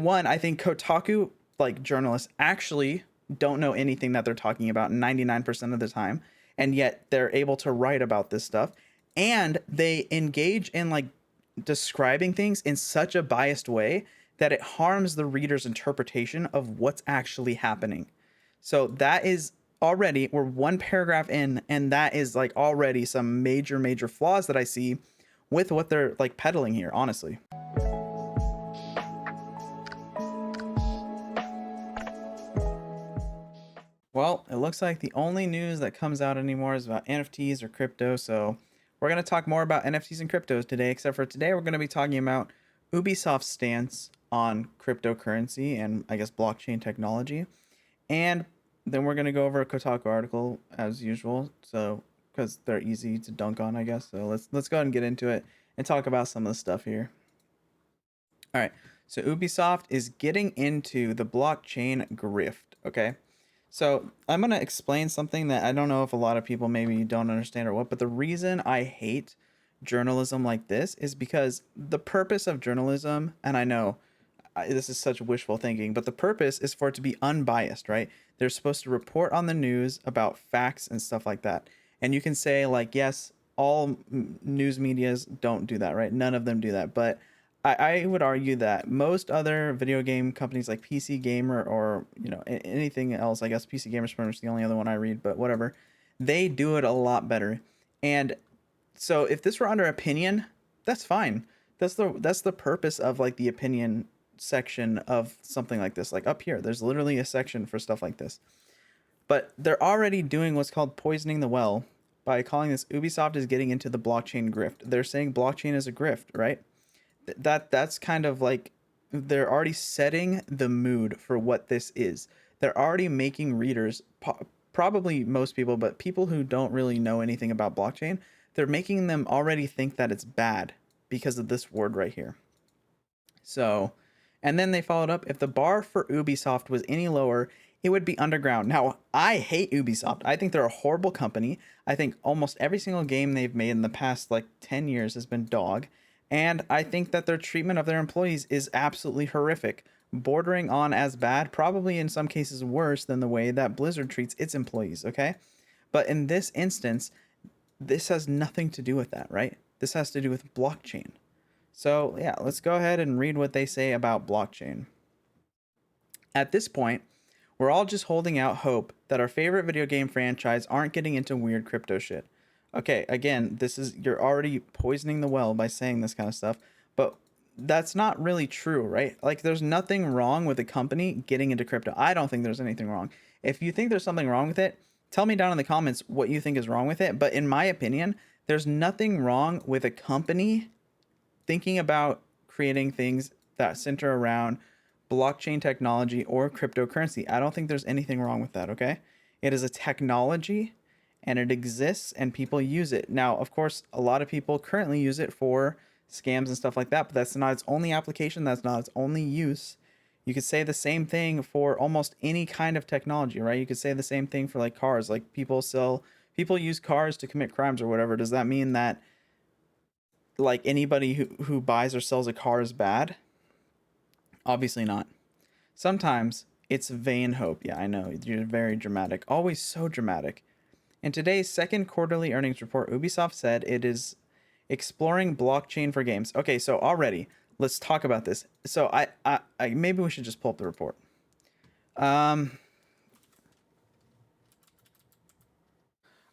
one, I think Kotaku, like journalists, actually don't know anything that they're talking about 99% of the time, and yet they're able to write about this stuff, and they engage in like describing things in such a biased way that it harms the reader's interpretation of what's actually happening. So that is already, we're one paragraph in, and that is like already some major flaws that I see with what they're like peddling here, honestly. Well, it looks like the only news that comes out anymore is about NFTs or crypto. So we're going to talk more about NFTs and cryptos today, except for today, we're going to be talking about Ubisoft's stance on cryptocurrency and I guess blockchain technology. And then we're going to go over a Kotaku article as usual. So, because they're easy to dunk on, I guess. So let's go ahead and get into it and talk about some of the stuff here. All right. So Ubisoft is getting into the blockchain grift. Okay. So I'm going to explain something that I don't know if a lot of people maybe don't understand or what, but the reason I hate journalism like this is because the purpose of journalism, and I know this is such wishful thinking, but the purpose is for it to be unbiased, right? They're supposed to report on the news about facts and stuff like that. And you can say like, yes, all news medias don't do that, right? None of them do that. But I would argue that most other video game companies like PC Gamer or, you know, anything else, I guess PC Gamer is pretty much the only other one I read, but whatever, they do it a lot better. And so if this were under opinion, that's fine. That's the purpose of like the opinion section of something like this. Like up here, there's literally a section for stuff like this. But they're already doing what's called poisoning the well by calling this Ubisoft is getting into the blockchain grift. They're saying blockchain is a grift, right? That's kind of like they're already setting the mood for what this is. They're already making readers, probably most people, but people who don't really know anything about blockchain, they're making them already think that it's bad because of this word right here. So, and then they followed up, if the bar for Ubisoft was any lower, it would be underground. Now, I hate Ubisoft. I think they're a horrible company. I think almost every single game they've made in the past like 10 years has been dog. And I think that their treatment of their employees is absolutely horrific, bordering on as bad, probably in some cases worse than the way that Blizzard treats its employees, okay? But in this instance, this has nothing to do with that, right? This has to do with blockchain. So yeah, let's go ahead and read what they say about blockchain. At this point, we're all just holding out hope that our favorite video game franchise aren't getting into weird crypto shit. Okay, again, you're already poisoning the well by saying this kind of stuff, but that's not really true, right? Like there's nothing wrong with a company getting into crypto. I don't think there's anything wrong. If you think there's something wrong with it, tell me down in the comments what you think is wrong with it. But in my opinion, there's nothing wrong with a company thinking about creating things that center around blockchain technology or cryptocurrency. I don't think there's anything wrong with that, okay? It is a technology and it exists and people use it. Now, of course, a lot of people currently use it for scams and stuff like that, but that's not its only application. That's not its only use. You could say the same thing for almost any kind of technology, right? You could say the same thing for like cars. Like people use cars to commit crimes or whatever. Does that mean that like anybody who buys or sells a car is bad? Obviously not. Sometimes it's vain hope. Yeah, I know. You're very dramatic. Always so dramatic. In today's second quarterly earnings report, Ubisoft said it is exploring blockchain for games. Okay, so already, let's talk about this. So I maybe we should just pull up the report.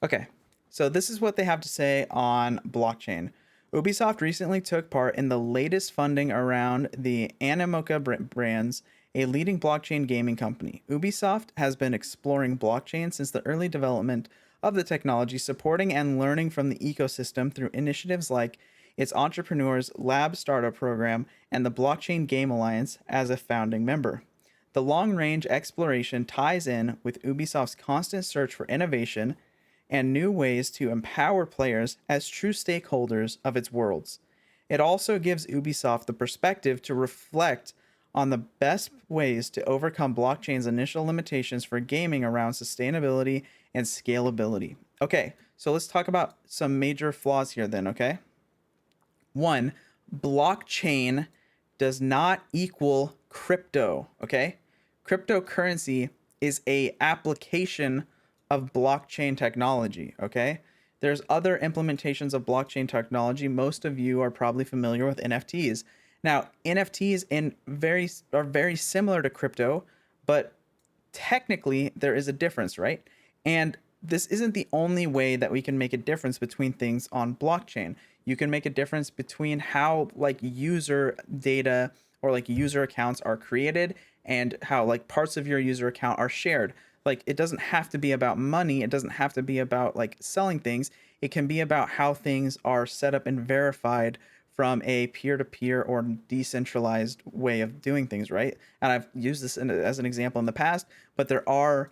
Okay, so this is what they have to say on blockchain. Ubisoft recently took part in the latest funding around the Animoca Brands, a leading blockchain gaming company. Ubisoft has been exploring blockchain since the early development of the technology, supporting and learning from the ecosystem through initiatives like its Entrepreneurs Lab startup program and the Blockchain Game Alliance as a founding member. The long-range exploration ties in with Ubisoft's constant search for innovation and new ways to empower players as true stakeholders of its worlds. It also gives Ubisoft the perspective to reflect on the best ways to overcome blockchain's initial limitations for gaming around sustainability and scalability. Okay, so let's talk about some major flaws here then, okay? One, blockchain does not equal crypto, okay? Cryptocurrency is a application of blockchain technology, okay? There's other implementations of blockchain technology. Most of you are probably familiar with NFTs. Now, NFTs are very similar to crypto, but technically there is a difference, right? And this isn't the only way that we can make a difference between things on blockchain. You can make a difference between how like user data or like user accounts are created and how like parts of your user account are shared. Like it doesn't have to be about money, it doesn't have to be about like selling things. It can be about how things are set up and verified from a peer-to-peer or decentralized way of doing things, right? And I've used this as an example in the past, but there are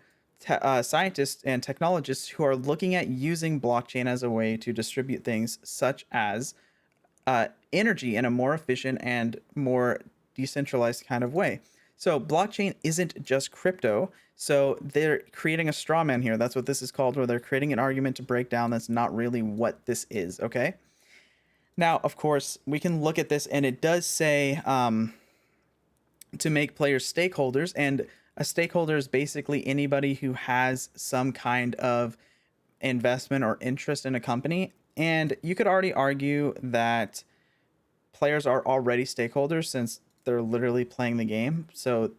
scientists and technologists who are looking at using blockchain as a way to distribute things such as energy in a more efficient and more decentralized kind of way. So blockchain isn't just crypto. So they're creating a straw man here. That's what this is called, where they're creating an argument to break down that's not really what this is. Okay. Now, of course, we can look at this, and it does say to make players stakeholders, and a stakeholder is basically anybody who has some kind of investment or interest in a company. And you could already argue that players are already stakeholders since they're literally playing the game. So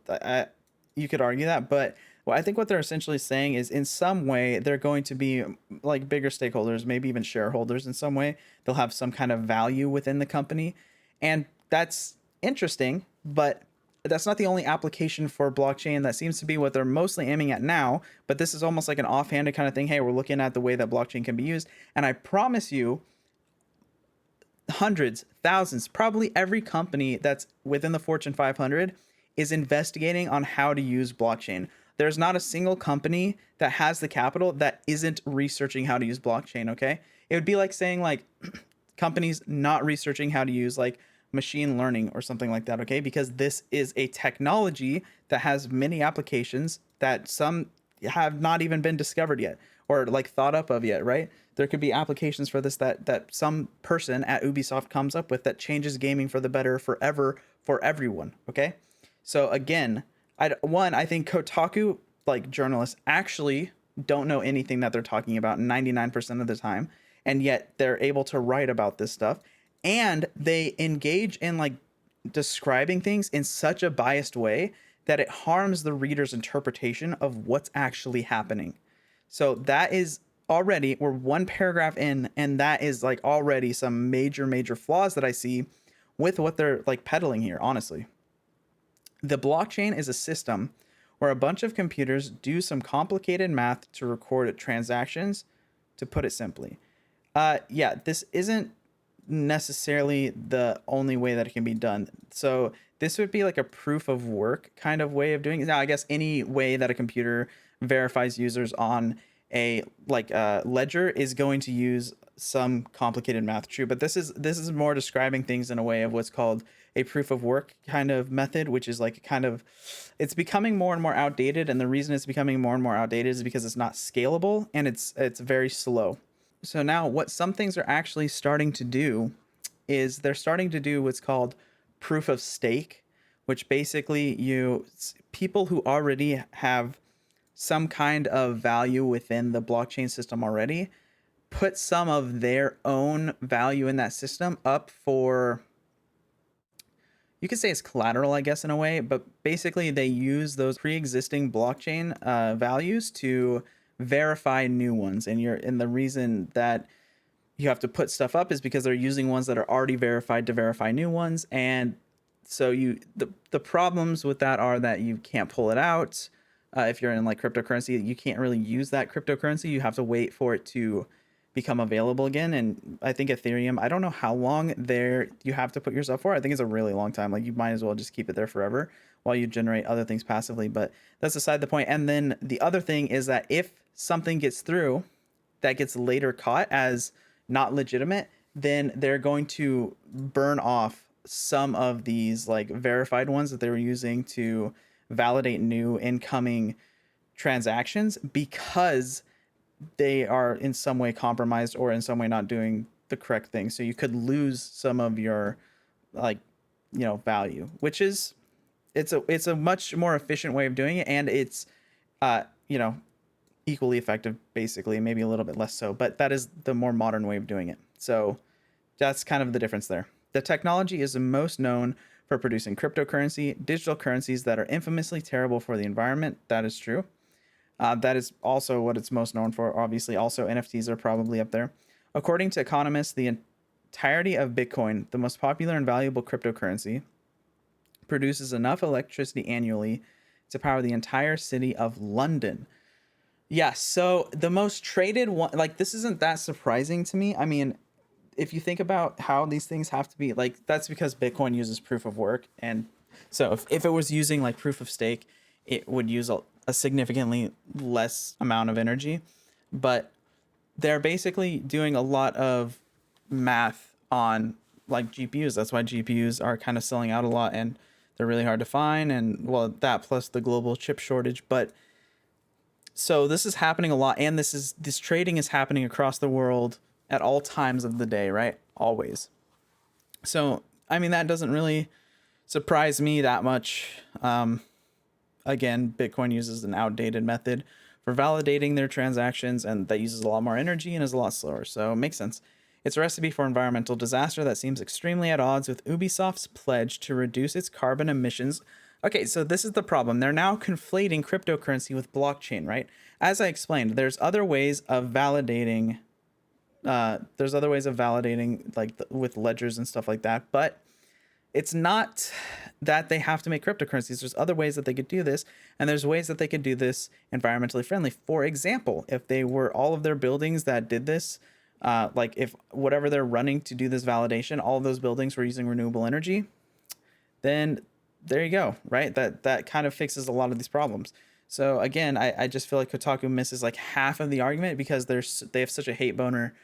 you could argue that, but well, I think what they're essentially saying is in some way they're going to be like bigger stakeholders, maybe even shareholders in some way. They'll have some kind of value within the company. And that's interesting, but that's not the only application for blockchain. That seems to be what they're mostly aiming at now, but this is almost like an offhanded kind of thing. Hey, we're looking at the way that blockchain can be used. And I promise you, hundreds, thousands, probably every company that's within the Fortune 500 is investigating on how to use blockchain. There's not a single company that has the capital that isn't researching how to use blockchain, okay? It would be like saying like companies not researching how to use like machine learning or something like that, okay? Because this is a technology that has many applications that some have not even been discovered yet or like thought up of yet, right? There could be applications for this that some person at Ubisoft comes up with that changes gaming for the better forever for everyone, okay? So again, I think Kotaku like journalists actually don't know anything that they're talking about 99% of the time, and yet they're able to write about this stuff, and they engage in like describing things in such a biased way that it harms the reader's interpretation of what's actually happening. So that is already, we're one paragraph in, and that is like already some major flaws that I see with what they're like peddling here, honestly. The blockchain is a system where a bunch of computers do some complicated math to record transactions, to put it simply. Yeah, this isn't necessarily the only way that it can be done. So this would be like a proof of work kind of way of doing it. Now, I guess any way that a computer verifies users on a like ledger is going to use some complicated math, true, but this is more describing things in a way of what's called a proof of work kind of method, which is like kind of, it's becoming more and more outdated, and the reason it's becoming more and more outdated is because it's not scalable and it's very slow. So now what some things are actually starting to do is they're starting to do what's called proof of stake, which basically people who already have some kind of value within the blockchain system already put some of their own value in that system up for, you could say it's collateral, I guess, in a way, but basically they use those pre-existing blockchain values to verify new ones. And the reason that you have to put stuff up is because they're using ones that are already verified to verify new ones. And so the problems with that are that you can't pull it out. If you're in like cryptocurrency, you can't really use that cryptocurrency. You have to wait for it to become available again. And I think Ethereum, I don't know how long there you have to put yourself for. I think it's a really long time. Like you might as well just keep it there forever while you generate other things passively. But that's aside the point. And then the other thing is that if something gets through that gets later caught as not legitimate, then they're going to burn off some of these like verified ones that they were using to validate new incoming transactions because they are in some way compromised or in some way not doing the correct thing. So you could lose some of your like value, which is it's a much more efficient way of doing it, and it's uh, you know, equally effective, basically, maybe a little bit less so, but that is the more modern way of doing it. So that's kind of the difference there. The technology is most known for producing cryptocurrency, digital currencies that are infamously terrible for the environment. That is true. That is also what it's most known for. Obviously, also NFTs are probably up there. According to economists, the entirety of Bitcoin, the most popular and valuable cryptocurrency, produces enough electricity annually to power the entire city of London. Yeah, so the most traded one, like, this isn't that surprising to me. I mean, if you think about how these things have to be, like, that's because Bitcoin uses proof of work. And so if it was using like proof of stake, it would use a significantly less amount of energy. But they're basically doing a lot of math on like GPUs. That's why GPUs are kind of selling out a lot, and they're really hard to find. And well, that plus the global chip shortage. But so this is happening a lot, and this trading is happening across the world at all times of the day, right? Always. So I mean, that doesn't really surprise me that much. Again, Bitcoin uses an outdated method for validating their transactions, and that uses a lot more energy and is a lot slower. So it makes sense. It's a recipe for environmental disaster that seems extremely at odds with Ubisoft's pledge to reduce its carbon emissions. Okay, so this is the problem. They're now conflating cryptocurrency with blockchain, right? As I explained, there's other ways of validating. Like with ledgers and stuff like that, but it's not that they have to make cryptocurrencies. There's other ways that they could do this, and there's ways that they could do this environmentally friendly. For example, if they were all of their buildings that did this, like if whatever they're running to do this validation, all of those buildings were using renewable energy, then there you go, right? That kind of fixes a lot of these problems. So again, I just feel like Kotaku misses like half of the argument because they have such a hate boner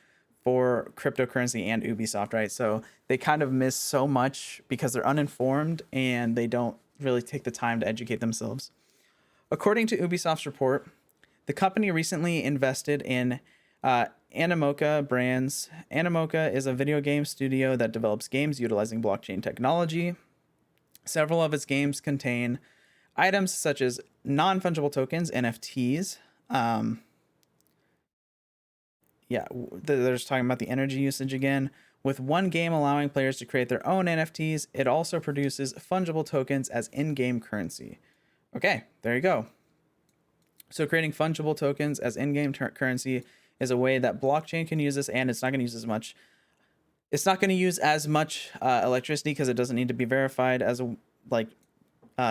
for cryptocurrency and Ubisoft, right? So they kind of miss so much because they're uninformed and they don't really take the time to educate themselves. According to Ubisoft's report, the company recently invested in Animoca Brands. Animoca is a video game studio that develops games utilizing blockchain technology. Several of its games contain items such as non-fungible tokens, NFTs. They're just talking about the energy usage again. With one game allowing players to create their own NFTs, it also produces fungible tokens as in-game currency. Okay, there you go. So creating fungible tokens as in-game currency is a way that blockchain can use this, and it's not going to use as much. It's not going to use as much electricity because it doesn't need to be verified as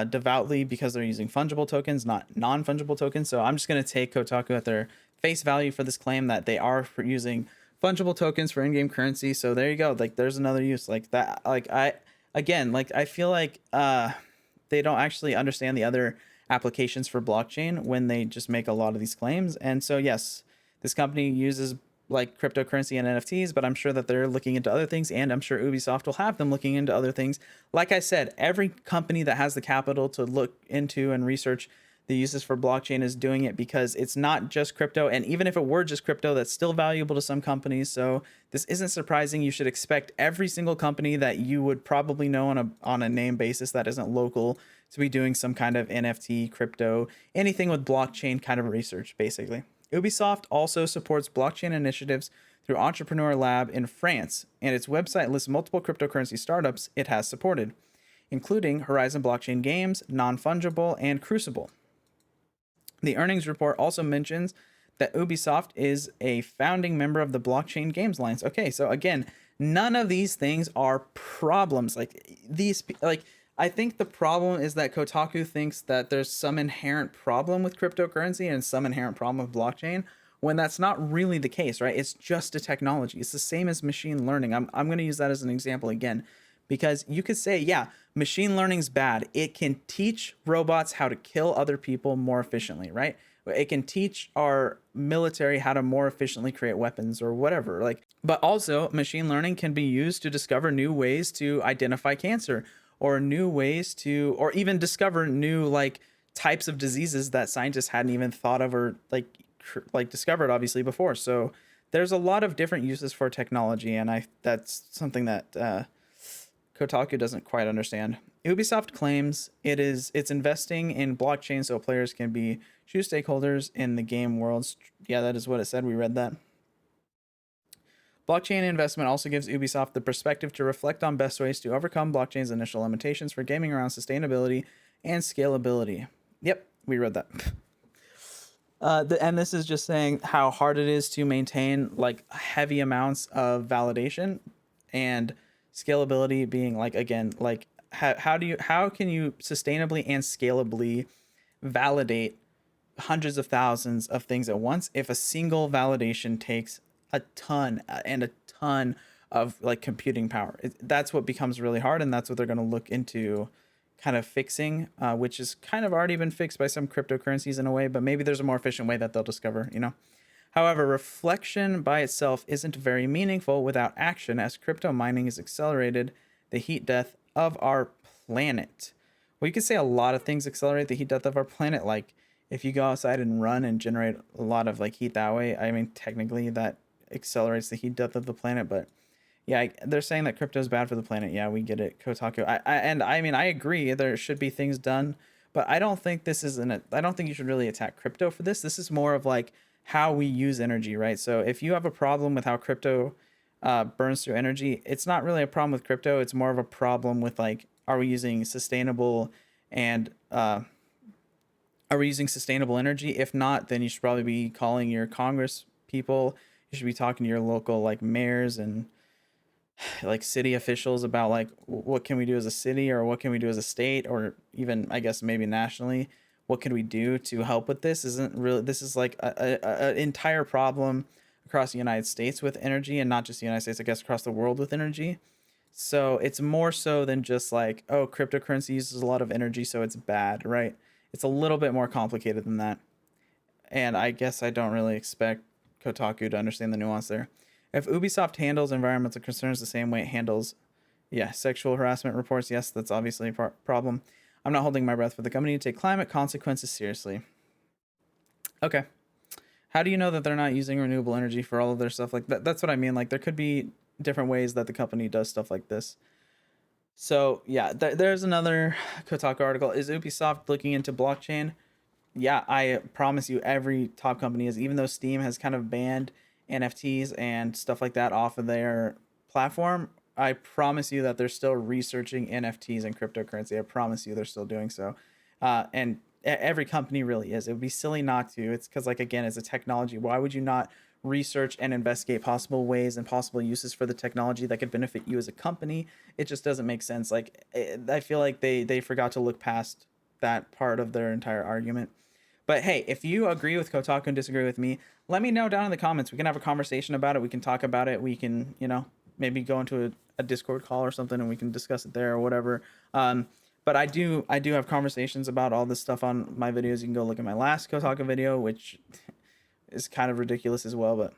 devoutly because they're using fungible tokens, not non-fungible tokens. So I'm just going to take Kotaku at their face value for this claim that they are using fungible tokens for in-game currency. So there you go. Like, there's another use like that. Like, I feel like they don't actually understand the other applications for blockchain when they just make a lot of these claims. And so yes, this company uses like cryptocurrency and NFTs, but I'm sure that they're looking into other things, and I'm sure Ubisoft will have them looking into other things. Like I said, every company that has the capital to look into and research the uses for blockchain is doing it because it's not just crypto. And even if it were just crypto, that's still valuable to some companies. So this isn't surprising. You should expect every single company that you would probably know on a name basis that isn't local to be doing some kind of NFT, crypto, anything with blockchain kind of research, basically. Ubisoft also supports blockchain initiatives through Entrepreneur Lab in France, and its website lists multiple cryptocurrency startups it has supported, including Horizon Blockchain Games, Non-Fungible, and Crucible. The earnings report also mentions that Ubisoft is a founding member of the Blockchain Games Alliance. Okay, so again, none of these things are problems. I think the problem is that Kotaku thinks that there's some inherent problem with cryptocurrency and some inherent problem with blockchain, when that's not really the case, right? It's just a technology. It's the same as machine learning. I'm going to use that as an example again, because you could say, yeah, machine learning's bad. It can teach robots how to kill other people more efficiently, right? It can teach our military how to more efficiently create weapons or whatever. But also machine learning can be used to discover new ways to identify cancer, or new ways to, or even discover new types of diseases that scientists hadn't even thought of or discovered obviously before. So there's a lot of different uses for technology, and that's something that Kotaku doesn't quite understand. Ubisoft claims it's investing in blockchain so players can be true stakeholders in the game worlds. Yeah, that is what it said. We read that. Blockchain investment also gives Ubisoft the perspective to reflect on best ways to overcome blockchain's initial limitations for gaming around sustainability and scalability. Yep, we read that. And this is just saying how hard it is to maintain like heavy amounts of validation and scalability being like, again, like how can you sustainably and scalably validate hundreds of thousands of things at once if a single validation takes a ton and a ton of like computing power? That's what becomes really hard, and that's what they're going to look into kind of fixing, which is kind of already been fixed by some cryptocurrencies in a way, but maybe there's a more efficient way that they'll discover, you know. However, reflection by itself isn't very meaningful without action, as crypto mining has accelerated the heat death of our planet. Well, you could say a lot of things accelerate the heat death of our planet. Like if you go outside and run and generate a lot of like heat that way, I mean, technically that accelerates the heat death of the planet, but yeah, they're saying that crypto is bad for the planet. Yeah, we get it, Kotaku. I mean, I agree. There should be things done, but I don't think this is I don't think you should really attack crypto for this. This is more of like how we use energy, right? So if you have a problem with how crypto burns through energy, it's not really a problem with crypto. It's more of a problem with like, are we using sustainable and are we using sustainable energy? If not, then you should probably be calling your Congress people. You should be talking to your local like mayors and like city officials about like what can we do as a city, or what can we do as a state, or even I guess maybe nationally, what can we do to help with this? This is like a entire problem across the United States with energy, and not just the United States, I guess across the world with energy. So it's more so than just like, oh, cryptocurrency uses a lot of energy so it's bad, right? It's a little bit more complicated than that, and I guess I don't really expect Kotaku to understand the nuance there. If Ubisoft handles environmental concerns the same way it handles, yeah, sexual harassment reports, yes, that's obviously a problem. I'm not holding my breath for the company to take climate consequences seriously. Okay. How do you know that they're not using renewable energy for all of their stuff like that? That's what I mean. Like there could be different ways that the company does stuff like this. So yeah, there's another Kotaku article. Is Ubisoft looking into blockchain? Yeah, I promise you every top company is, even though Steam has kind of banned NFTs and stuff like that off of their platform, I promise you that they're still researching NFTs and cryptocurrency. I promise you they're still doing so. And every company really is. It would be silly not to. It's because, like, again, it's a technology. Why would you not research and investigate possible ways and possible uses for the technology that could benefit you as a company? It just doesn't make sense. Like, I feel like they forgot to look past that part of their entire argument. But hey, if you agree with Kotaku and disagree with me, let me know down in the comments. We can have a conversation about it. We can talk about it. We can, you know, maybe go into a Discord call or something and we can discuss it there or whatever. But I do have conversations about all this stuff on my videos. You can go look at my last Kotaku video, which is kind of ridiculous as well. But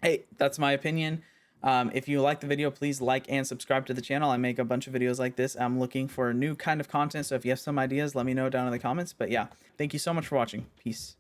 hey, that's my opinion. If you like the video, please like and subscribe to the channel. I make a bunch of videos like this. I'm looking for new kind of content. So if you have some ideas, let me know down in the comments. But yeah, thank you so much for watching. Peace.